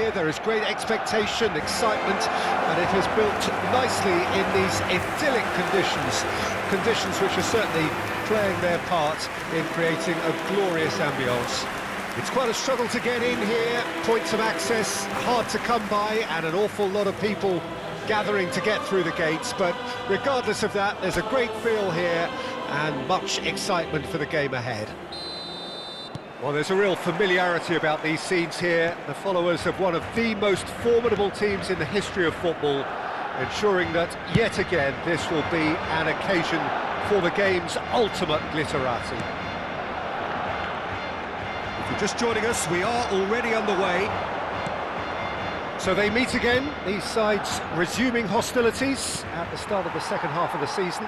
here, there is great expectation, excitement, and it has built nicely in these idyllic conditions which are certainly playing their part in creating a glorious ambience. It's quite a struggle to get in here, points of access hard to come by, and an awful lot of people gathering to get through the gates, but regardless of that, there's a great feel here and much excitement for the game ahead. Well, there's a real familiarity about these scenes here, the followers of one of the most formidable teams in the history of football, ensuring that, yet again, this will be an occasion for the game's ultimate glitterati. If you're just joining us, we are already underway. So they meet again, these sides resuming hostilities at the start of the second half of the season.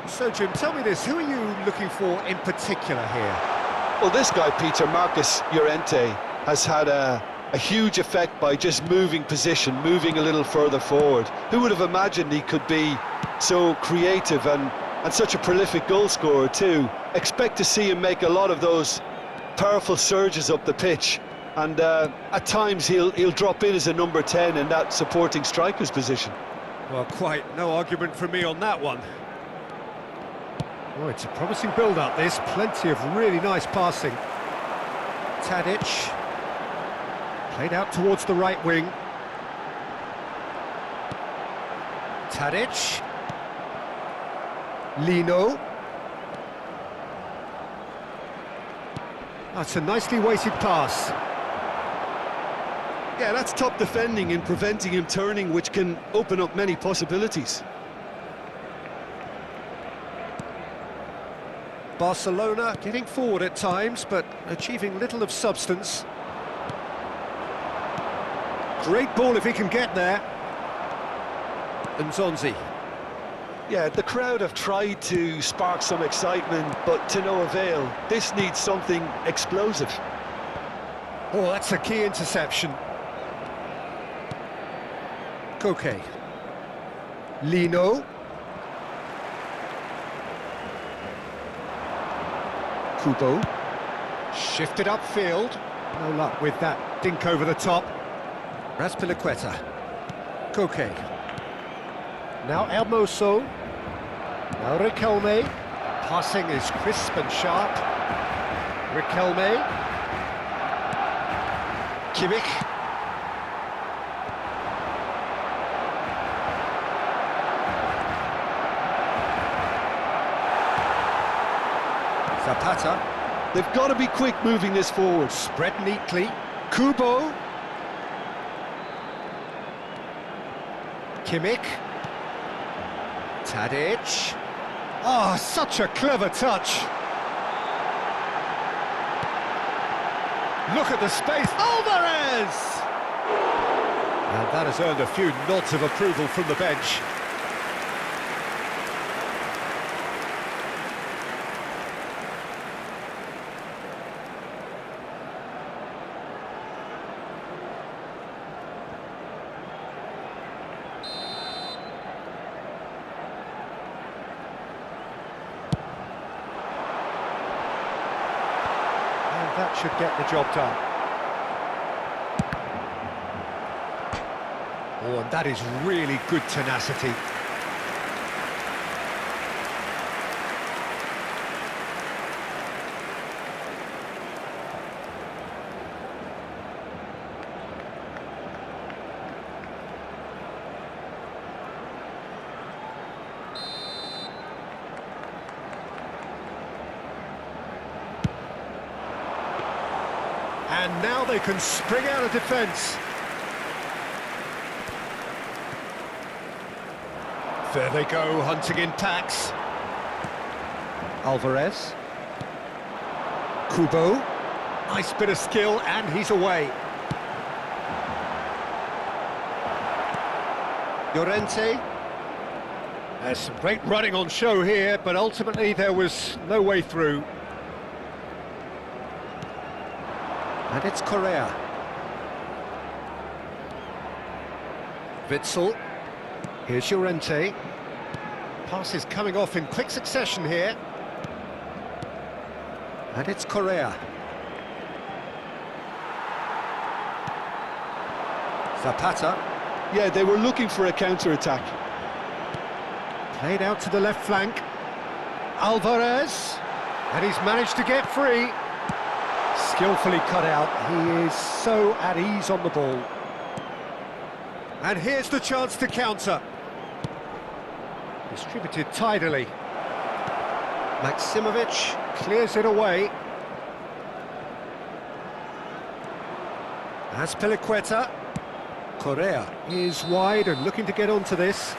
So, Jim, tell me this, who are you looking for in particular here? Well, this guy, Peter, Marcus Llorente, has had a huge effect by just moving position, moving a little further forward. Who would have imagined he could be so creative and such a prolific goal scorer too? Expect to see him make a lot of those powerful surges up the pitch, and at times he'll drop in as a number 10 in that supporting striker's position. Well, quite no argument from me on that one. Oh, it's a promising build-up, this. Plenty of really nice passing. Tadic. Played out towards the right wing. Tadic. Lino. That's a nicely weighted pass. Yeah, that's top defending and preventing him turning, which can open up many possibilities. Barcelona getting forward at times, but achieving little of substance. Great ball if he can get there. And Zonzi. Yeah, the crowd have tried to spark some excitement, but to no avail. This needs something explosive. Oh, that's a key interception. Koke. Lino. Kubo. Shifted upfield. No luck with that dink over the top. Raspilicueta. Koke. Now Hermoso. Now Riquelme. Passing is crisp and sharp. Riquelme. Kimmich. Zapata. They've got to be quick moving this forward. Spread neatly. Kubo. Kimmich. Tadic. Oh, such a clever touch. Look at the space. Alvarez! And that has earned a few nods of approval from the bench. That should get the job done. Oh, and that is really good tenacity. And now they can spring out of defence. There they go, hunting in packs. Alvarez. Kubo. Nice bit of skill, and he's away. Llorente. There's some great running on show here, but ultimately there was no way through. And it's Correa. Witsel. Here's Llorente. Passes coming off in quick succession here. And it's Correa. Zapata. Yeah, they were looking for a counter-attack. Played out to the left flank. Alvarez. And he's managed to get free. Skillfully cut out. He is so at ease on the ball. And here's the chance to counter. Distributed tidily. Maximovic clears it away. Azpilicueta. Correa is wide and looking to get onto this.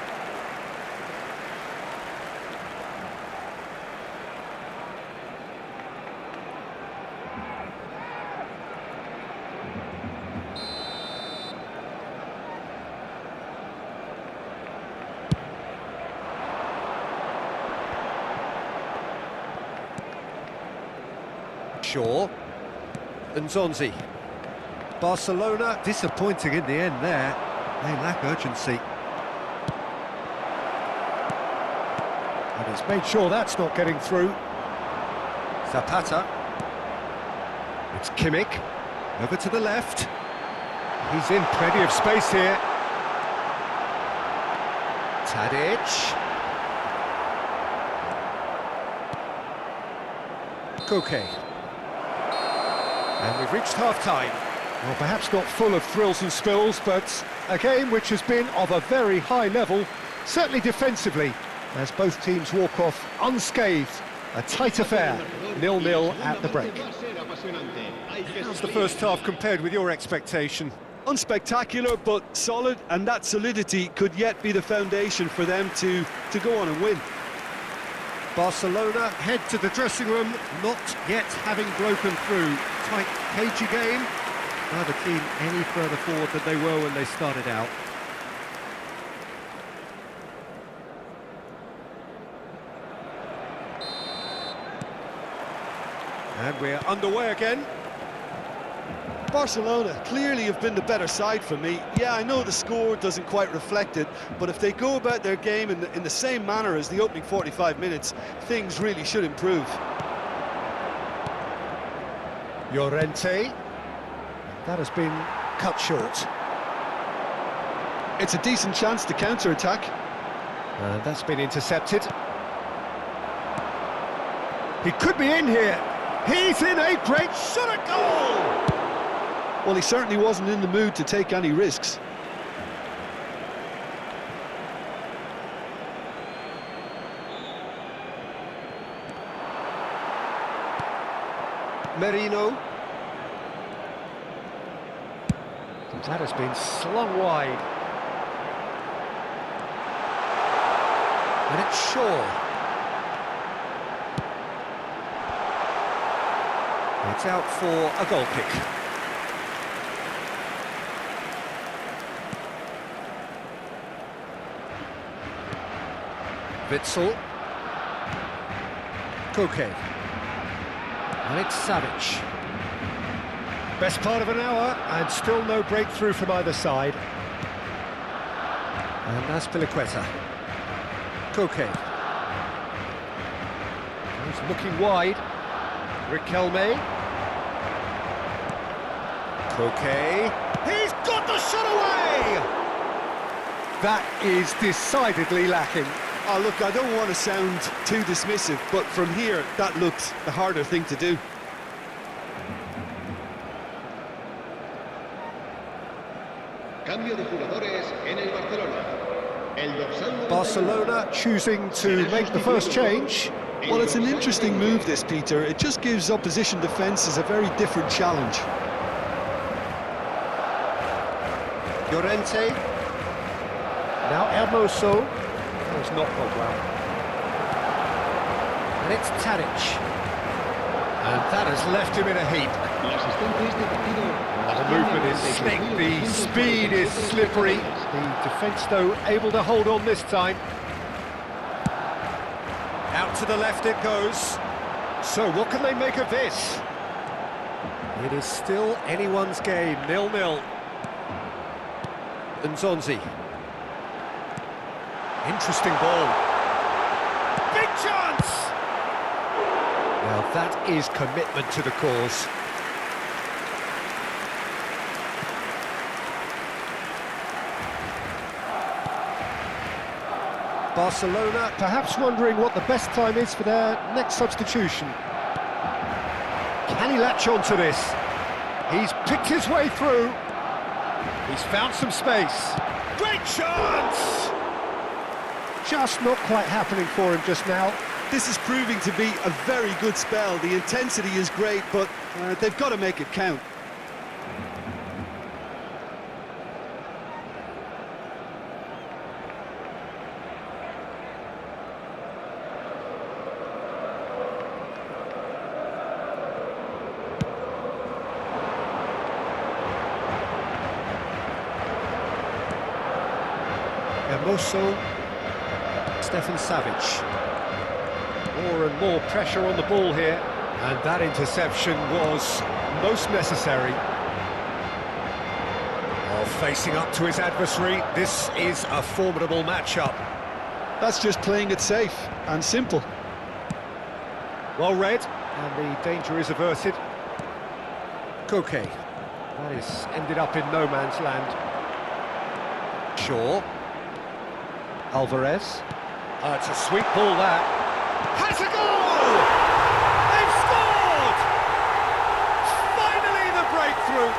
Shaw. Nzonzi. Barcelona disappointing in the end there. They lack urgency. And he's made sure that's not getting through. Zapata. It's Kimmich. Over to the left. He's in plenty of space here. Tadic. Koke. And we've reached half-time. Well, perhaps not full of thrills and spills, but a game which has been of a very high level, certainly defensively, as both teams walk off unscathed. A tight affair, 0-0 at the break. How's the first half compared with your expectation? Unspectacular, but solid, and that solidity could yet be the foundation for them to go on and win. Barcelona head to the dressing room, not yet having broken through. Tight, cagey game. Neither team any further forward than they were when they started out. And we're underway again. Barcelona clearly have been the better side for me. Yeah, I know the score doesn't quite reflect it, but if they go about their game in the same manner as the opening 45 minutes, things really should improve. Llorente. That has been cut short. It's a decent chance to counter-attack. And that's been intercepted. He could be in here. He's in a great shot at goal! Well, he certainly wasn't in the mood to take any risks. Merino. That has been slung wide. And it's Shaw. It's out for a goal kick. Witsel. Koke. And it's Savic. Best part of an hour, and still no breakthrough from either side. And Azpilicueta. Koke. He's looking wide. Riquelme. Koke. He's got the shot away! That is decidedly lacking. Oh, look, I don't want to sound too dismissive, but from here, that looked the harder thing to do. Cambio de jugadores en el Barcelona. Barcelona choosing to make the first change. Well, it's an interesting move, this, Peter. It just gives opposition defences a very different challenge. Llorente. Now Hermoso. That was not well. And it's Tadic. And that has left him in a heap. The movement is slick, the speed is slippery. The defence, though, able to hold on this time. Out to the left it goes. So what can they make of this? It is still anyone's game, 0-0. Nzonzi. Interesting ball. Big chance! Now that is commitment to the cause. Barcelona perhaps wondering what the best time is for their next substitution. Can he latch on to this? He's picked his way through. He's found some space. Great chance! Just not quite happening for him just now. This is proving to be a very good spell. The intensity is great, but they've got to make it count. Hermoso, Stefan Savic. More and more pressure on the ball here, and that interception was most necessary. Facing up to his adversary, this is a formidable matchup. That's just playing it safe and simple. Well read, and the danger is averted. Koke, that is ended up in no man's land. Shaw. Alvarez. It's a sweet ball that. Has a goal! They've scored! Finally the breakthrough!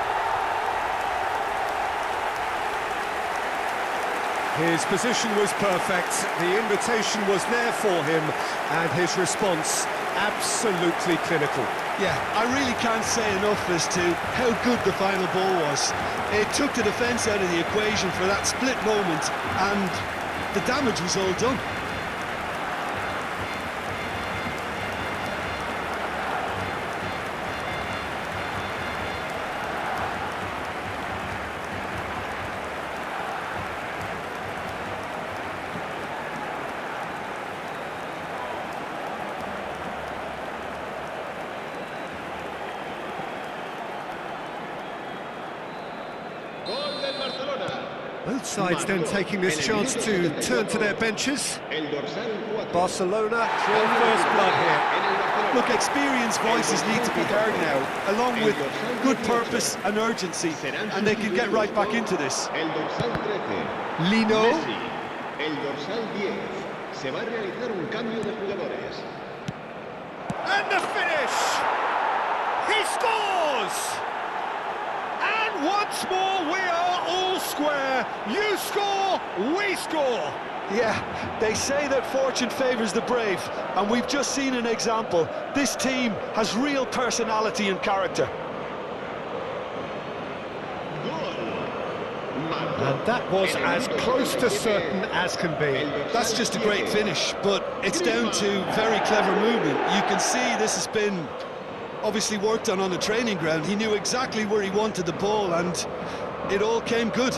His position was perfect, the invitation was there for him, and his response absolutely clinical. Yeah, I really can't say enough as to how good the final ball was. It took the defence out of the equation for that split moment, and the damage was all done. Gol del Barcelona. Both sides then taking this chance to turn to their benches. Barcelona draw first blood here. Look, experienced voices need to be heard now, along with good purpose and urgency, and they can get right back into this. El dorsal 13. Lino. Messi. El dorsal 10. Se va a realizar un cambio de jugadores. And the finish! He scores! And once more we are all square. You score, we score. Yeah, they say that fortune favours the brave, and we've just seen an example. This team has real personality and character. And that was as close to certain as can be. That's just a great finish, but it's down to very clever movement. You can see this has been obviously worked on the training ground. He knew exactly where he wanted the ball, and it all came good.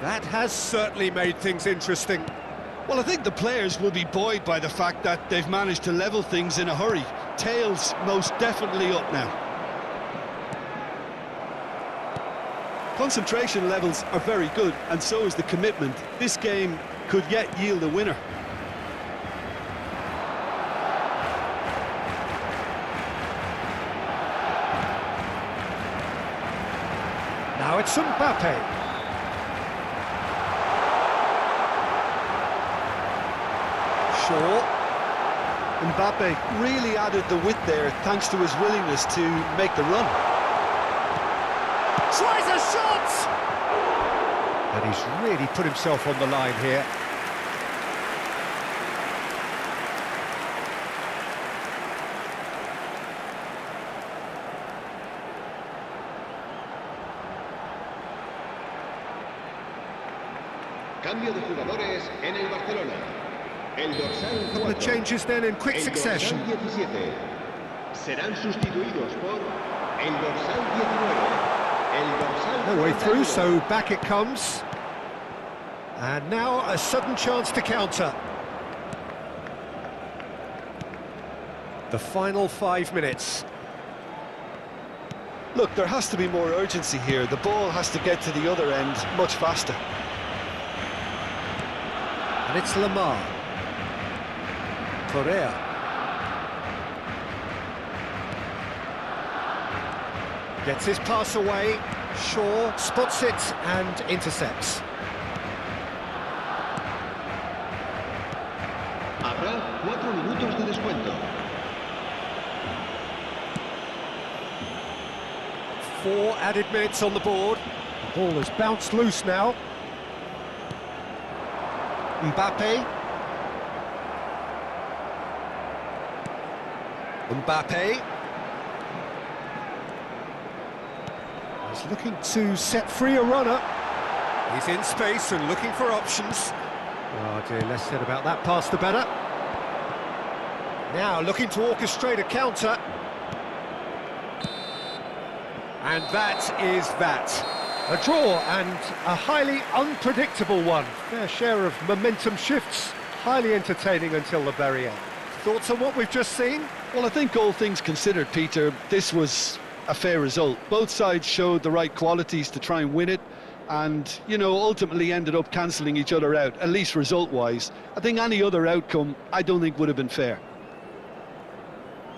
That has certainly made things interesting. Well, I think the players will be buoyed by the fact that they've managed to level things in a hurry. Tails most definitely up now. Concentration levels are very good, and so is the commitment. This game could yet yield a winner. Now it's Mbappe. Shaw. Mbappe really added the width there thanks to his willingness to make the run. Tries a shot! And he's really put himself on the line here. Cambio de jugadores en el Barcelona. El dorsal 4. Couple of changes then in quick succession. El dorsal 17. Serán sustituidos por El dorsal 19. El dorsal No way through, 41. so back it comes. And now a sudden chance to counter. The final 5 minutes. Look, there has to be more urgency here. The ball has to get to the other end much faster. And it's Lamar. Correa. Gets his pass away. Shaw spots it and intercepts. Habrá 4 minutos de descuento. 4 added minutes on the board. The ball has bounced loose now. Mbappe. He's looking to set free a runner. He's in space and looking for options. Oh dear, less said about that pass the better. Now looking to orchestrate a counter. And that is that. A draw and a highly unpredictable one. Fair share of momentum shifts. Highly entertaining until the very end. Thoughts on what we've just seen? Well, I think all things considered, Peter, this was a fair result. Both sides showed the right qualities to try and win it, and, you know, ultimately ended up cancelling each other out, at least result-wise. I think any other outcome, I don't think would have been fair.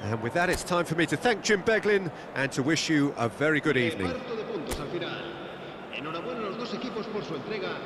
And with that, it's time for me to thank Jim Beglin and to wish you a very good evening. Reparto de puntos al final. Enhorabuena a los dos equipos por su entrega.